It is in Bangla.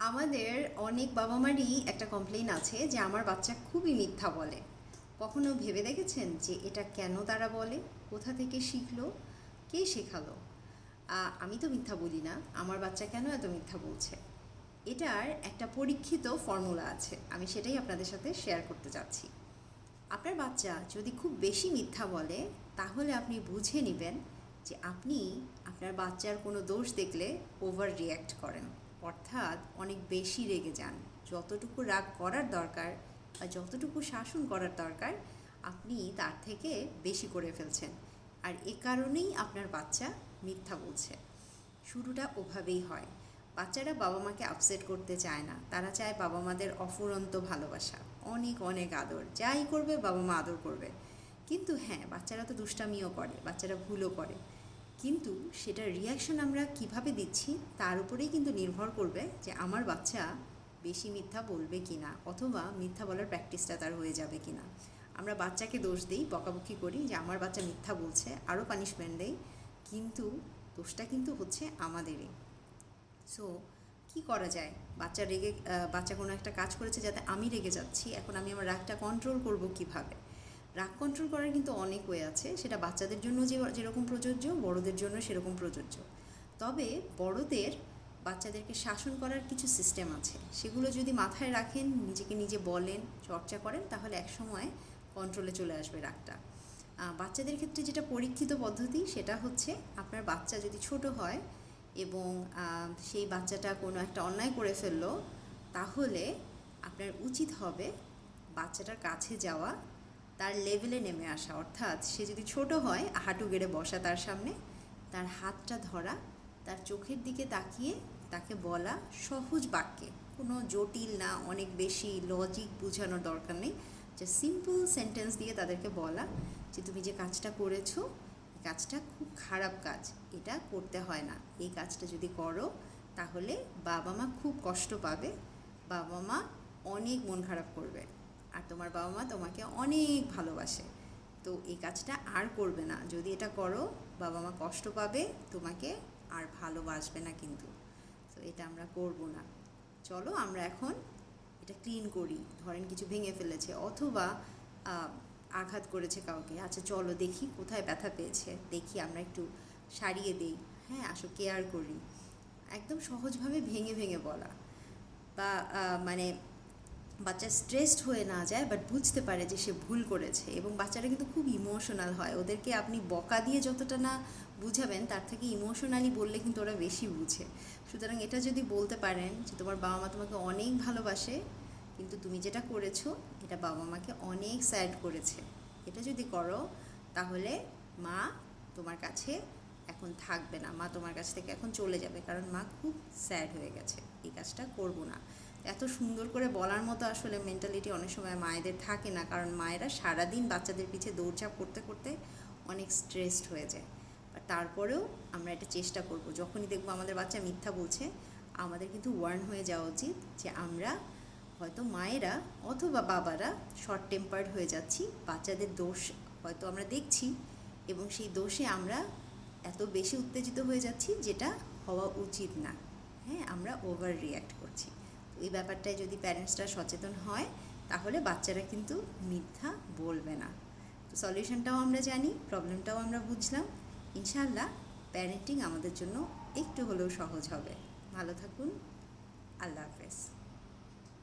আমাদের অনেক বাবা মারই একটা কমপ্লেইন আছে যে আমার বাচ্চা খুবই মিথ্যা বলে। কখনো ভেবে দেখেছেন যে এটা কেন তারা বলে? কোথা থেকে শিখলো? কে শেখালো? আমি তো মিথ্যা বলি না, আমার বাচ্চা কেন এত মিথ্যা বলছে? এটার একটা পরীক্ষিত ফর্মুলা আছে, আমি সেটাই আপনাদের সাথে শেয়ার করতে চাচ্ছি। আপনার বাচ্চা যদি খুব বেশি মিথ্যা বলে, তাহলে আপনি বুঝে নেবেন যে আপনি আপনার বাচ্চার কোনো দোষ দেখলে ওভার রিয়্যাক্ট করেন, অর্থাৎ অনেক বেশি রেগে যান। যতটুকু রাগ করার দরকার বা যতটুকু শাসন করার দরকার, আপনি তার থেকে বেশি করে ফেলছেন। আর এ কারণেই আপনার বাচ্চা মিথ্যা বলছে। শুরুটা ওভাবেই হয়। বাচ্চারা বাবা মাকে আপসেট করতে চায় না, তারা চায় বাবা মাদের অফুরন্ত ভালোবাসা, অনেক অনেক আদর। যাই করবে বাবা মা আদর করবে। কিন্তু হ্যাঁ, বাচ্চারা তো দুষ্টামিও করে, বাচ্চারা ভুলও করে, কিন্তু সেটার রিয়াকশন আমরা কিভাবে দিচ্ছি তার উপরেই কিন্তু নির্ভর করবে যে আমার বাচ্চা বেশি মিথ্যা বলবে কি না, অথবা মিথ্যা বলার প্র্যাকটিসটা তার হয়ে যাবে কি না। আমরা বাচ্চাকে দোষ দিই, বকাবকি করি যে আমার বাচ্চা মিথ্যা বলছে, আরও পানিশমেন্ট দেই, কিন্তু দোষটা কিন্তু হচ্ছে আমাদেরই। সো কী করা যায়? বাচ্চা কোনো একটা কাজ করেছে যাতে আমি রেগে যাচ্ছি, এখন আমি আমার রাগটা কন্ট্রোল করব কিভাবে? রাগ কন্ট্রোল করার কিন্তু অনেক ওয়ে আছে, সেটা বাচ্চাদের জন্য যেরকম প্রযোজ্য, বড়দের জন্য সেরকম প্রযোজ্য। তবে বড়দের বাচ্চাদেরকে শাসন করার কিছু সিস্টেম আছে, সেগুলো যদি মাথায় রাখেন, নিজেকে নিজে বলেন, চর্চা করেন, তাহলে একসময় কন্ট্রোলে চলে আসবে রাগটা। বাচ্চাদের ক্ষেত্রে যেটা পরীক্ষিত পদ্ধতি, সেটা হচ্ছে আপনার বাচ্চা যদি ছোট হয় এবং সেই বাচ্চাটা কোনো একটা অন্যায় করে ফেললো, তাহলে আপনার উচিত হবে বাচ্চাটার কাছে যাওয়া, তার লেভেলে নেমে আসা। অর্থাৎ সে যদি ছোট হয়, হাঁটু গেড়ে বসা তার সামনে, তার হাতটা ধরা, তার চোখের দিকে তাকিয়ে তাকে বলা সহজ বাক্যে, কোনো জটিল না, অনেক বেশি লজিক বোঝানোর দরকার নেই, যে সিম্পল সেন্টেন্স দিয়ে তাদেরকে বলা যে তুমি যে কাজটা করেছো, এই কাজটা খুব খারাপ কাজ, এটা করতে হয় না, এই কাজটা যদি করো তাহলে বাবা মা খুব কষ্ট পাবে, বাবা মা অনেক মন খারাপ করবে, আর তোমার বাবা মা তোমাকে অনেক ভালোবাসে, তো এই কাজটা আর করবে না, যদি এটা করো বাবা মা কষ্ট পাবে, তোমাকে আর ভালোবাসবে না, কিন্তু তো এটা আমরা করব না। চলো আমরা এখন এটা ক্লিন করি। ধরেন কিছু ভেঙে ফেলেছে অথবা আঘাত করেছে কাউকে, আচ্ছা চলো দেখি কোথায় ব্যথা পেয়েছে, দেখি আমরা একটু সারিয়ে দিই, হ্যাঁ আসো কেয়ার করি। একদম সহজভাবে ভেঙে ভেঙে বলা, বা মানে বাচ্চা স্ট্রেসড হয়ে না যায়, বাট বুঝতে পারে যে সে ভুল করেছে। এবং বাচ্চারা কিন্তু খুব ইমোশনাল হয়, ওদেরকে আপনি বকা দিয়ে যতটা না বুঝাবেন, তার থেকে ইমোশনালি বললে কিন্তু ওরা বেশি বুঝে। সুতরাং এটা যদি বলতে পারেন যে তোমার বাবা মা তোমাকে অনেক ভালোবাসে, কিন্তু তুমি যেটা করেছো এটা বাবা মাকে অনেক স্যাড করেছে, এটা যদি করো তাহলে মা তোমার কাছে এখন থাকবে না, মা তোমার কাছ থেকে এখন চলে যাবে, কারণ মা খুব স্যাড হয়ে গেছে, এই কাজটা করবো না। এত সুন্দর করে বলার মতো আসলে মেন্টালিটি অনেক সময় মায়েদের থাকে না, কারণ মায়েরা সারাদিন বাচ্চাদের পিছে দৌড়ঝাঁপ করতে করতে অনেক স্ট্রেসড হয়ে যায়। আর তারপরেও আমরা এটা চেষ্টা করব, যখনই দেখবো আমাদের বাচ্চা মিথ্যা বলছে, আমাদের কিন্তু ওয়ার্ন হয়ে যাওয়া উচিত যে আমরা হয়তো মায়েরা অথবা বাবারা শর্ট টেম্পার্ড হয়ে যাচ্ছি, বাচ্চাদের দোষ হয়তো আমরা দেখছি, এবং সেই দোষে আমরা এত বেশি উত্তেজিত হয়ে যাচ্ছি, যেটা হওয়া উচিত না। হ্যাঁ, আমরা ওভার রিয়্যাক্ট করছি। তো এই ব্যাপারটায় যদি প্যারেন্টসরা সচেতন হয়, তাহলে বাচ্চারা কিন্তু মিথ্যা বলবে না। তো সলিউশনটাও আমরা জানি, প্রবলেমটাও আমরা বুঝলাম। ইনশাআল্লাহ প্যারেন্টিং আমাদের জন্য একটু হলেও সহজ হবে। ভালো থাকুন, আল্লাহ হাফেজ।